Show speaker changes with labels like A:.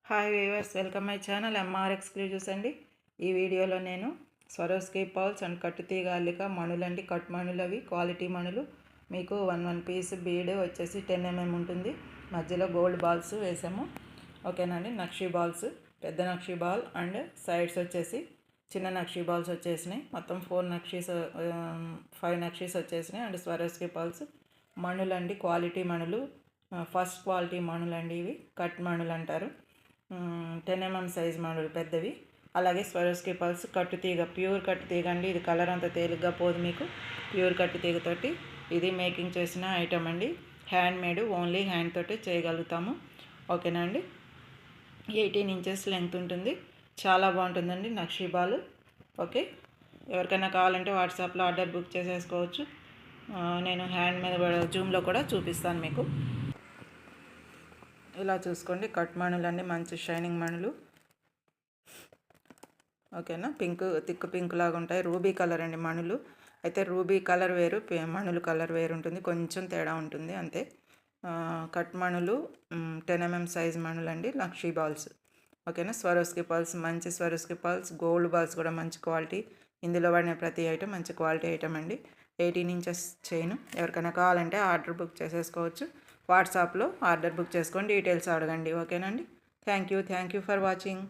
A: Hi viewers, welcome my channel MR exclusives అండి. ఈ వీడియోలో నేను స్వరోస్కీ పౌల్స్ అండ్ కట్టుతీగ అల్లిక మణులండి. కట్ మణులు, అవి క్వాలిటీ మణులు. మీకు వన్ పీస్ బీడ్ వచ్చేసి 10 mm ఉంటుంది. మధ్యలో గోల్డ్ బాల్స్ వేసాము. ఓకేనండి. నక్షీ బాల్స్, పెద్ద నక్షీ బాల్ అండ్ సైడ్స్ వచ్చేసి చిన్న నక్షీ బాల్స్ వచ్చేసినాయి. మొత్తం 5 నక్షీస్ వచ్చేసినాయి. అండ్ స్వరోస్కీ పౌల్స్ మణులండి, క్వాలిటీ మణులు, ఫస్ట్ క్వాలిటీ మణులండి. ఇవి కట్ మణులు అంటారు. 10 mm సైజ్ మణులు పెద్దవి. అలాగే స్వరోస్కీ పల్స్ కట్టుతీగ, ప్యూర్ కట్టుతీగ అండి. ఇది కలర్ అంత తేలిగ్గా పోదు మీకు. ప్యూర్ కట్టుతీగతోటి ఇది మేకింగ్ చేసిన ఐటమ్ అండి. హ్యాండ్ మేడ్, ఓన్లీ హ్యాండ్ తోటి చేయగలుగుతాము. ఓకేనా అండి. 18 inches లెంగ్త్ ఉంటుంది. చాలా బాగుంటుందండి నక్షీ బాల్. ఓకే, ఎవరికైనా కావాలంటే వాట్సాప్లో ఆర్డర్ బుక్ చేసేసుకోవచ్చు. నేను హ్యాండ్ మీద జూమ్లో కూడా చూపిస్తాను మీకు. ఇలా చూసుకోండి. కట్ మణులన్నీ మంచి షైనింగ్ మణులు. ఓకేనా. థిక్ పింక్ లాగా ఉంటాయి. రూబీ కలర్ అండి మణులు. అయితే రూబీ కలర్ వేరు, మణులు కలర్ వేరు ఉంటుంది. కొంచెం తేడా ఉంటుంది అంతే. కట్ మణులు 10 mm సైజ్ మణులు అండి. నక్షీ బాల్స్. ఓకేనా. స్వరోస్కీ పల్స్, మంచి స్వరోస్కీ పల్స్. గోల్డ్ బాల్స్ కూడా మంచి క్వాలిటీ. ఇందులో వాడిన ప్రతి ఐటమ్ మంచి క్వాలిటీ ఐటమ్ అండి. 18 inches చైన్. ఎవరికైనా కావాలంటే ఆర్డర్ బుక్ చేసేసుకోవచ్చు. వాట్సాప్లో ఆర్డర్ బుక్ చేసుకొని డీటెయిల్స్ అడగండి. ఓకేనండి. Thank you for watching.